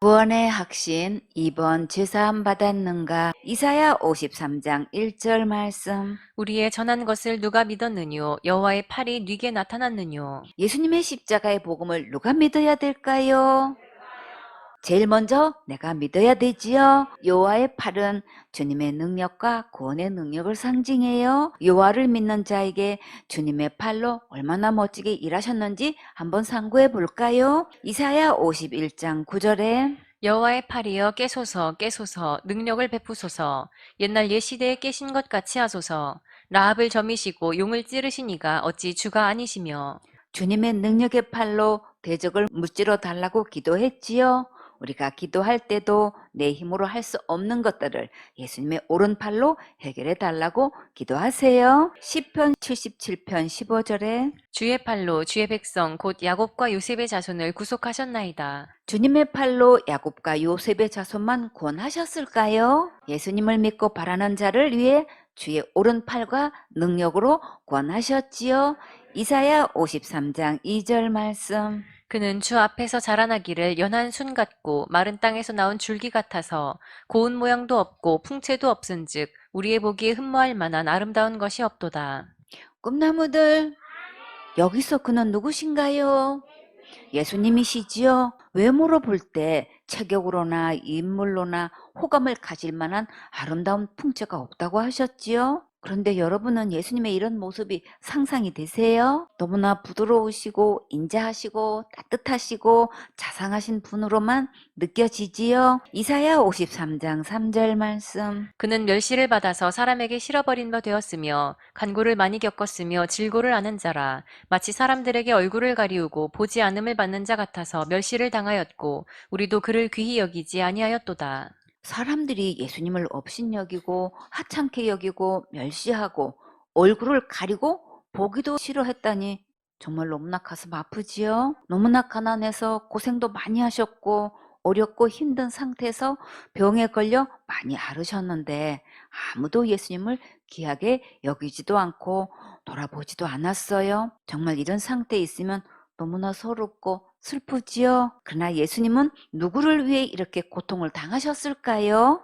구원의 확신 2번 제사함 받았는가. 이사야 53장 1절 말씀. 우리의 전한 것을 누가 믿었느뇨? 여호와의 팔이 네게 나타났느뇨? 예수님의 십자가의 복음을 누가 믿어야 될까요? 제일 먼저 내가 믿어야 되지요. 여호와의 팔은 주님의 능력과 구원의 능력을 상징해요. 여호와를 믿는 자에게 주님의 팔로 얼마나 멋지게 일하셨는지 한번 상고해 볼까요? 이사야 51장 9절에 여호와의 팔이여 깨소서 깨소서 능력을 베푸소서 옛날 옛시대에 깨신 것 같이 하소서 라합을 점이시고 용을 찌르시니가 어찌 주가 아니시며 주님의 능력의 팔로 대적을 무찌러 달라고 기도했지요. 우리가 기도할 때도 내 힘으로 할 수 없는 것들을 예수님의 오른팔로 해결해 달라고 기도하세요. 시편 77편 15절에 주의 팔로 주의 백성 곧 야곱과 요셉의 자손을 구속하셨나이다. 주님의 팔로 야곱과 요셉의 자손만 구원하셨을까요? 예수님을 믿고 바라는 자를 위해 주의 오른팔과 능력으로 구원하셨지요. 이사야 53장 2절 말씀. 그는 주 앞에서 자라나기를 연한 순 같고 마른 땅에서 나온 줄기 같아서 고운 모양도 없고 풍채도 없은즉 우리의 보기에 흠모할 만한 아름다운 것이 없도다. 꿈나무들, 여기서 그는 누구신가요? 예수님이시지요? 외모로 볼 때 체격으로나 인물로나 호감을 가질 만한 아름다운 풍채가 없다고 하셨지요? 그런데 여러분은 예수님의 이런 모습이 상상이 되세요? 너무나 부드러우시고 인자하시고 따뜻하시고 자상하신 분으로만 느껴지지요? 이사야 53장 3절 말씀. 그는 멸시를 받아서 사람에게 실어버린 바 되었으며 간고를 많이 겪었으며 질고를 아는 자라 마치 사람들에게 얼굴을 가리우고 보지 않음을 받는 자 같아서 멸시를 당하였고 우리도 그를 귀히 여기지 아니하였도다. 사람들이 예수님을 업신여기고 하찮게 여기고 멸시하고 얼굴을 가리고 보기도 싫어했다니 정말 너무나 가슴 아프지요. 너무나 가난해서 고생도 많이 하셨고 어렵고 힘든 상태에서 병에 걸려 많이 앓으셨는데 아무도 예수님을 귀하게 여기지도 않고 돌아보지도 않았어요. 정말 이런 상태에 있으면 너무나 서럽고 슬프지요. 그러나 예수님은 누구를 위해 이렇게 고통을 당하셨을까요?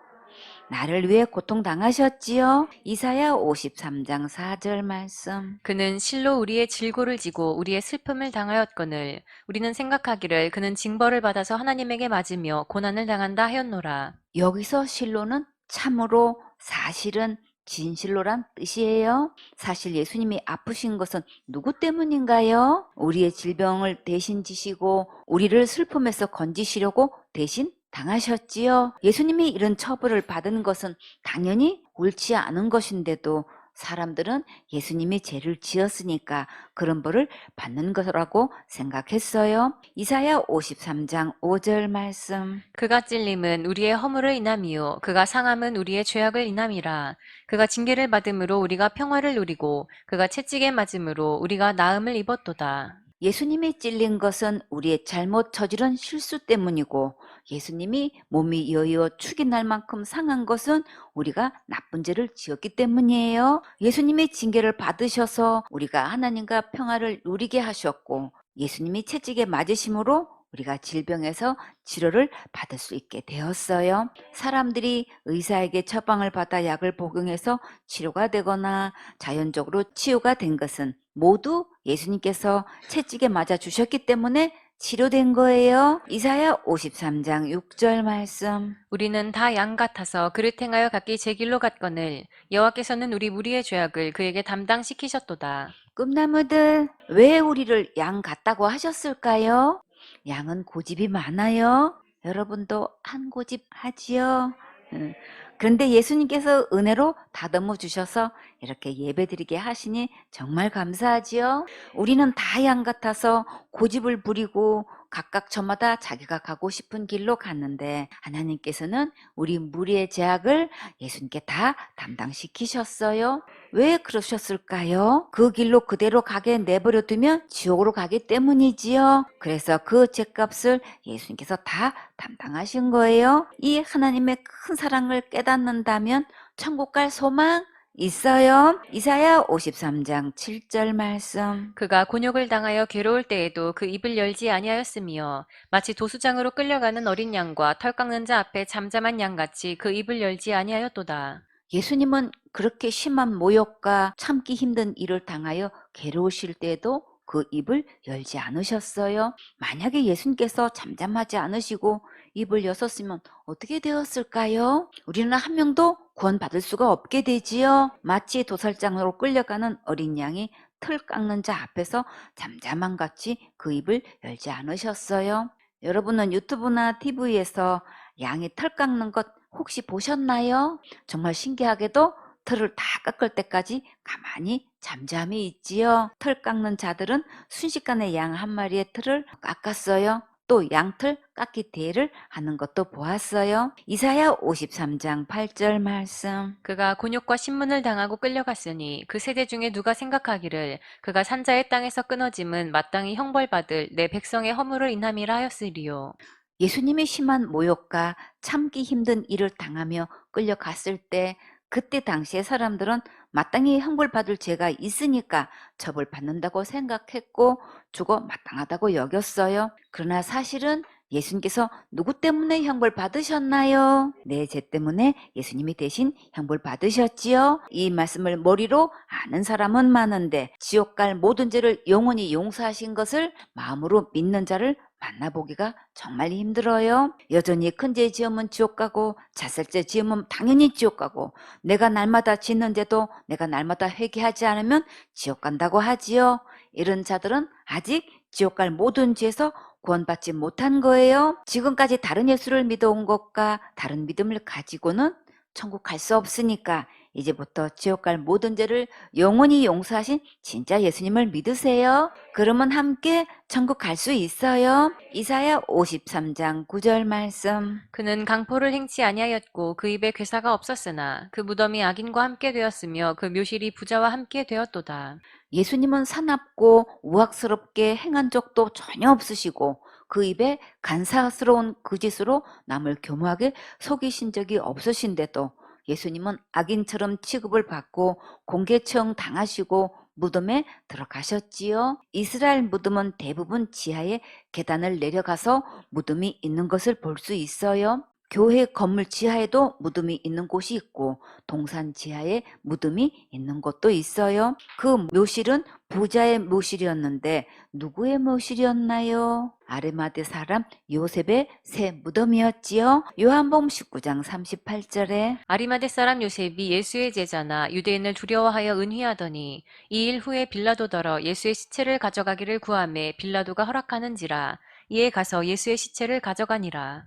나를 위해 고통당하셨지요. 이사야 53장 4절 말씀. 그는 실로 우리의 질고를 지고 우리의 슬픔을 당하였거늘 우리는 생각하기를 그는 징벌을 받아서 하나님에게 맞으며 고난을 당한다 하였노라. 여기서 실로는 참으로 사실은 진실로란 뜻이에요. 사실 예수님이 아프신 것은 누구 때문인가요? 우리의 질병을 대신 지시고 우리를 슬픔에서 건지시려고 대신 당하셨지요. 예수님이 이런 처벌을 받은 것은 당연히 옳지 않은 것인데도 사람들은 예수님이 죄를 지었으니까 그런 벌을 받는 거라고 생각했어요. 이사야 53장 5절 말씀. 그가 찔림은 우리의 허물을 인함이요 그가 상함은 우리의 죄악을 인함이라. 그가 징계를 받음으로 우리가 평화를 누리고 그가 채찍에 맞음으로 우리가 나음을 입었도다. 예수님이 찔린 것은 우리의 잘못 저지른 실수 때문이고 예수님이 몸이 여의어 축이 날 만큼 상한 것은 우리가 나쁜 죄를 지었기 때문이에요. 예수님이 징계를 받으셔서 우리가 하나님과 평화를 누리게 하셨고 예수님이 채찍에 맞으심으로 우리가 질병에서 치료를 받을 수 있게 되었어요. 사람들이 의사에게 처방을 받아 약을 복용해서 치료가 되거나 자연적으로 치유가 된 것은 모두 예수님께서 채찍에 맞아 주셨기 때문에 치료된 거예요. 이사야 53장 6절 말씀. 우리는 다 양 같아서 그릇 행하여 각기 제 길로 갔거늘 여호와께서는 우리 무리의 죄악을 그에게 담당시키셨도다. 꿈나무들, 왜 우리를 양 같다고 하셨을까요? 양은 고집이 많아요. 여러분도 한 고집 하지요? 음, 그런데 예수님께서 은혜로 다듬어 주셔서 이렇게 예배드리게 하시니 정말 감사하지요. 우리는 다 양 같아서 고집을 부리고 각각 저마다 자기가 가고 싶은 길로 갔는데 하나님께서는 우리 무리의 죄악을 예수님께 다 담당시키셨어요. 왜 그러셨을까요? 그 길로 그대로 가게 내버려 두면 지옥으로 가기 때문이지요. 그래서 그 죄값을 예수님께서 다 담당하신 거예요. 이 하나님의 큰 사랑을 깨닫는다면 천국 갈 소망 있어요. 이사야 53장 7절 말씀. 그가 곤욕을 당하여 괴로울 때에도 그 입을 열지 아니하였으며 마치 도수장으로 끌려가는 어린 양과 털 깎는 자 앞에 잠잠한 양같이 그 입을 열지 아니하였도다. 예수님은 그렇게 심한 모욕과 참기 힘든 일을 당하여 괴로우실 때에도 그 입을 열지 않으셨어요. 만약에 예수님께서 잠잠하지 않으시고 입을 여셨으면 어떻게 되었을까요? 우리는 한 명도 구원받을 수가 없게 되지요. 마치 도살장으로 끌려가는 어린 양이 틀 깎는 자 앞에서 잠잠한 같이 그 입을 열지 않으셨어요. 여러분은 유튜브나 TV에서 양이 털 깎는 것 혹시 보셨나요? 정말 신기하게도 털을 다 깎을 때까지 가만히 잠잠히 있지요. 털 깎는 자들은 순식간에 양 한 마리의 털을 깎았어요. 또 양털 깎기 대회를 하는 것도 보았어요. 이사야 53장 8절 말씀. 그가 곤욕과 신문을 당하고 끌려갔으니 그 세대 중에 누가 생각하기를 그가 산자의 땅에서 끊어짐은 마땅히 형벌받을 내 백성의 허물을 인함이라 하였으리요. 예수님이 심한 모욕과 참기 힘든 일을 당하며 끌려갔을 때 그때 당시의 사람들은 마땅히 형벌받을 죄가 있으니까 처벌받는다고 생각했고 죽어 마땅하다고 여겼어요. 그러나 사실은 예수님께서 누구 때문에 형벌 받으셨나요? 내 죄 때문에 예수님이 대신 형벌 받으셨지요. 이 말씀을 머리로 아는 사람은 많은데 지옥 갈 모든 죄를 영원히 용서하신 것을 마음으로 믿는 자를 만나보기가 정말 힘들어요. 여전히 큰 죄 지으면 지옥 가고 자살죄 지으면 당연히 지옥 가고 내가 날마다 짓는 죄도 내가 날마다 회개하지 않으면 지옥 간다고 하지요. 이런 자들은 아직 지옥 갈 모든 죄에서 구원받지 못한 거예요. 지금까지 다른 예수를 믿어온 것과 다른 믿음을 가지고는 천국 갈 수 없으니까 이제부터 지옥 갈 모든 죄를 영원히 용서하신 진짜 예수님을 믿으세요. 그러면 함께 천국 갈 수 있어요. 이사야 53장 9절 말씀. 그는 강포를 행치 아니하였고 그 입에 괴사가 없었으나 그 무덤이 악인과 함께 되었으며 그 묘실이 부자와 함께 되었도다. 예수님은 사납고 우악스럽게 행한 적도 전혀 없으시고 그 입에 간사스러운 거짓으로 남을 교묘하게 속이신 적이 없으신데도 예수님은 악인처럼 취급을 받고 공개처형 당하시고 무덤에 들어가셨지요. 이스라엘 무덤은 대부분 지하에 계단을 내려가서 무덤이 있는 것을 볼 수 있어요. 교회 건물 지하에도 무덤이 있는 곳이 있고 동산 지하에 무덤이 있는 곳도 있어요. 그 묘실은 부자의 묘실이었는데 누구의 묘실이었나요? 아르마데 사람 요셉의 새 무덤이었지요. 요한복음 19장 38절에 아리마대 사람 요셉이 예수의 제자나 유대인을 두려워하여 은휘하더니 이 일 후에 빌라도더러 예수의 시체를 가져가기를 구하매 빌라도가 허락하는지라 이에 가서 예수의 시체를 가져가니라.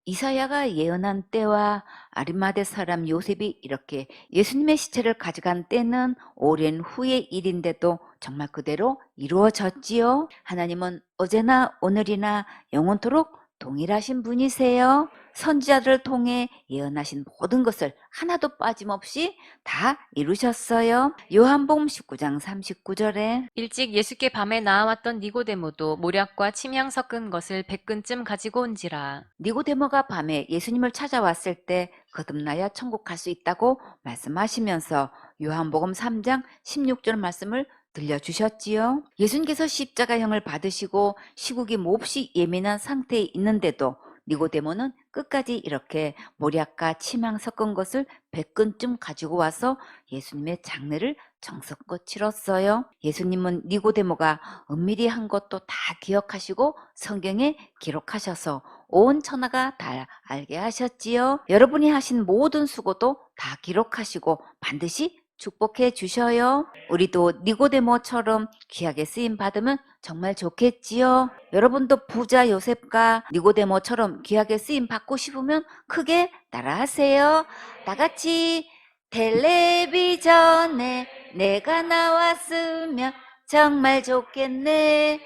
이사야가 예언한 때와 아리마대 사람 요셉이 이렇게 예수님의 시체를 가져간 때는 오랜 후의 일인데도 정말 그대로 이루어졌지요. 하나님은 어제나 오늘이나 영원토록 동일하신 분이세요. 선지자들을 통해 예언하신 모든 것을 하나도 빠짐없이 다 이루셨어요. 요한복음 19장 39절에 일찍 예수께 밤에 나아왔던 니고데모도 모략과 침향 섞은 것을 100근쯤 가지고 온지라. 니고데모가 밤에 예수님을 찾아왔을 때 거듭나야 천국 갈 수 있다고 말씀하시면서 요한복음 3장 16절 말씀을 들려주셨지요. 예수님께서 십자가형을 받으시고 시국이 몹시 예민한 상태에 있는데도 니고데모는 끝까지 이렇게 모략과 침향 섞은 것을 100근쯤 가지고 와서 예수님의 장례를 정성껏 치렀어요. 예수님은 니고데모가 은밀히 한 것도 다 기억하시고 성경에 기록하셔서 온 천하가 다 알게 하셨지요. 여러분이 하신 모든 수고도 다 기록하시고 반드시 축복해 주셔요. 우리도 니고데모처럼 귀하게 쓰임 받으면 정말 좋겠지요. 여러분도 부자 요셉과 니고데모처럼 귀하게 쓰임 받고 싶으면 크게 따라하세요. 다 같이 텔레비전에 내가 나왔으면 정말 좋겠네.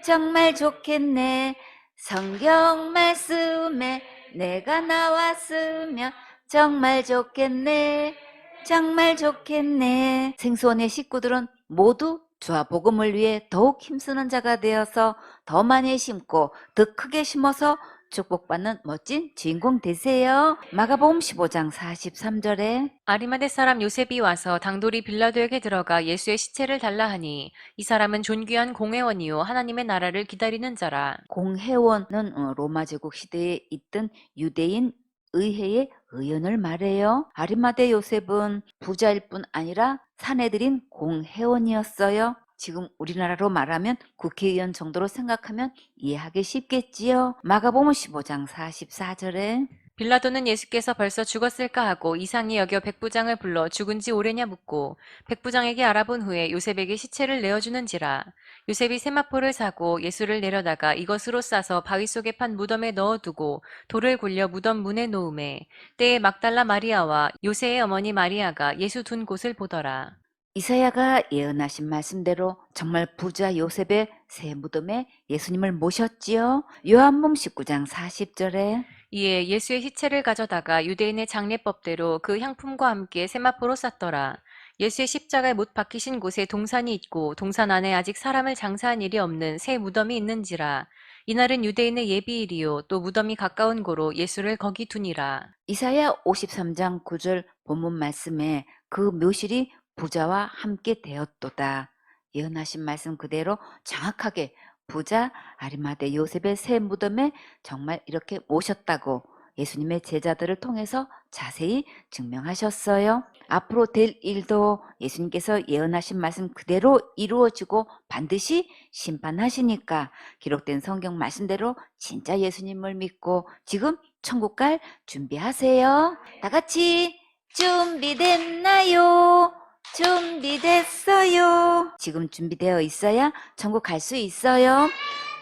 정말 좋겠네. 성경 말씀에 내가 나왔으면 정말 좋겠네. 정말 좋겠네. 생수원의 식구들은 모두 주와 복음을 위해 더욱 힘쓰는 자가 되어서 더 많이 심고 더 크게 심어서 축복받는 멋진 주인공 되세요. 마가복음 15장 43절에 아리마대 사람 요셉이 와서 당돌이 빌라도에게 들어가 예수의 시체를 달라 하니 이 사람은 존귀한 공회원이요 하나님의 나라를 기다리는 자라. 공회원은 로마 제국 시대에 있던 유대인 의회의 의원을 말해요. 아리마대 요셉은 부자일 뿐 아니라 사내들인 공회원이었어요. 지금 우리나라로 말하면 국회의원 정도로 생각하면 이해하기 쉽겠지요. 마가복음 15장 44절에 빌라도는 예수께서 벌써 죽었을까 하고 이상히 여겨 백부장을 불러 죽은 지 오래냐 묻고 백부장에게 알아본 후에 요셉에게 시체를 내어주는지라. 요셉이 세마포를 사고 예수를 내려다가 이것으로 싸서 바위 속에 판 무덤에 넣어두고 돌을 굴려 무덤 문에 놓음에 때에 막달라 마리아와 요새의 어머니 마리아가 예수 둔 곳을 보더라. 이사야가 예언하신 말씀대로 정말 부자 요셉의 새 무덤에 예수님을 모셨지요. 요한복음 19장 40절에 이에 예수의 시체를 가져다가 유대인의 장례법대로 그 향품과 함께 세마포로 쌌더라. 예수의 십자가에 못 박히신 곳에 동산이 있고 동산 안에 아직 사람을 장사한 일이 없는 새 무덤이 있는지라. 이날은 유대인의 예비일이요 또 무덤이 가까운 고로 예수를 거기 두니라. 이사야 53장 9절 본문 말씀에 그 묘실이 부자와 함께 되었도다. 예언하신 말씀 그대로 정확하게 부자 아리마대 요셉의 새 무덤에 정말 이렇게 모셨다고 예수님의 제자들을 통해서 자세히 증명하셨어요. 앞으로 될 일도 예수님께서 예언하신 말씀 그대로 이루어지고 반드시 심판하시니까 기록된 성경 말씀대로 진짜 예수님을 믿고 지금 천국 갈 준비하세요. 다 같이 준비됐나요? 준비됐어요. 지금 준비되어 있어야 천국 갈 수 있어요.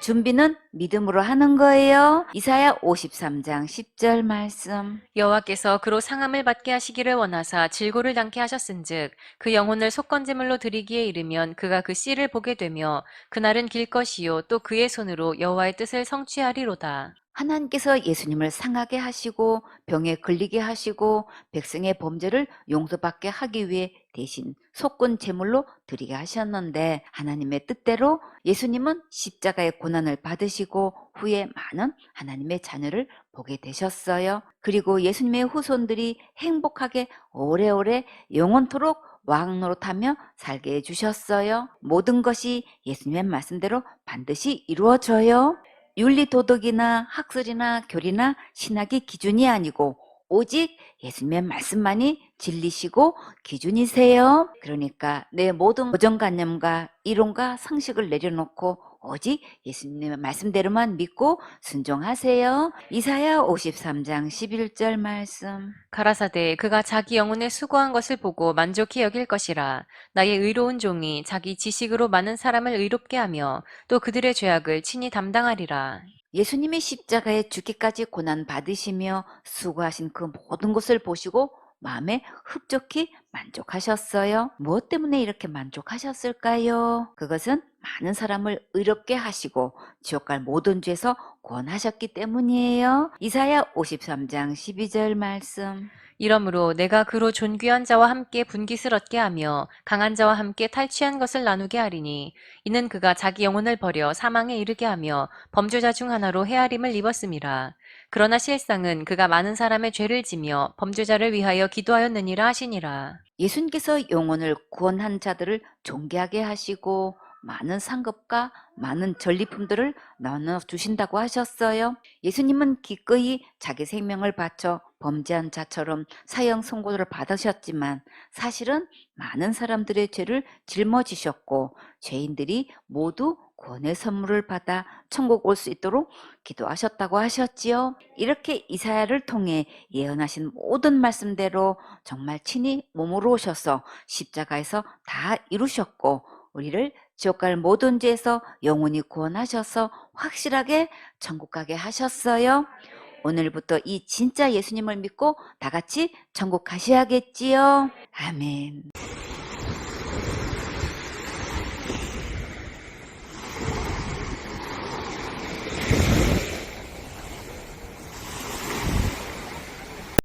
준비는 믿음으로 하는 거예요. 이사야 53장 10절 말씀. 여호와께서 그로 상함을 받게 하시기를 원하사 질고를 당케 하셨은즉 그 영혼을 속건제물로 드리기에 이르면 그가 그 씨를 보게 되며 그날은 길 것이요 또 그의 손으로 여호와의 뜻을 성취하리로다. 하나님께서 예수님을 상하게 하시고 병에 걸리게 하시고 백성의 범죄를 용서받게 하기 위해 대신 속건 제물로 드리게 하셨는데 하나님의 뜻대로 예수님은 십자가의 고난을 받으시고 후에 많은 하나님의 자녀를 보게 되셨어요. 그리고 예수님의 후손들이 행복하게 오래오래 영원토록 왕 노릇하며 살게 해주셨어요. 모든 것이 예수님의 말씀대로 반드시 이루어져요. 윤리 도덕이나 학술이나 교리나 신학이 기준이 아니고 오직 예수님의 말씀만이 진리시고 기준이세요. 그러니까 내 모든 고정관념과 이론과 상식을 내려놓고 오직 예수님의 말씀대로만 믿고 순종하세요. 이사야 53장 11절 말씀. 가라사대 그가 자기 영혼에 수고한 것을 보고 만족히 여길 것이라. 나의 의로운 종이 자기 지식으로 많은 사람을 의롭게 하며 또 그들의 죄악을 친히 담당하리라. 예수님이 십자가에 죽기까지 고난 받으시며 수고하신 그 모든 것을 보시고 마음에 흡족히 만족하셨어요. 무엇 때문에 이렇게 만족하셨을까요? 그것은 많은 사람을 의롭게 하시고 지옥 갈 모든 죄에서 구원하셨기 때문이에요. 이사야 53장 12절 말씀. 이러므로 내가 그로 존귀한 자와 함께 분깃을 얻게 하며 강한 자와 함께 탈취한 것을 나누게 하리니 이는 그가 자기 영혼을 버려 사망에 이르게 하며 범죄자 중 하나로 헤아림을 입었음이라. 그러나 실상은 그가 많은 사람의 죄를 지며 범죄자를 위하여 기도하였느니라 하시니라. 예수님께서 영혼을 구원한 자들을 존귀하게 하시고 많은 상급과 많은 전리품들을 나눠 주신다고 하셨어요. 예수님은 기꺼이 자기 생명을 바쳐 범죄한 자처럼 사형 선고를 받으셨지만 사실은 많은 사람들의 죄를 짊어지셨고 죄인들이 모두 구원의 선물을 받아 천국 올 수 있도록 기도하셨다고 하셨지요. 이렇게 이사야를 통해 예언하신 모든 말씀대로 정말 친히 몸으로 오셔서 십자가에서 다 이루셨고 우리를 지옥 갈 모든 죄에서 영원히 구원하셔서 확실하게 천국 가게 하셨어요. 오늘부터 이 진짜 예수님을 믿고 다 같이 천국 가셔야겠지요. 아멘.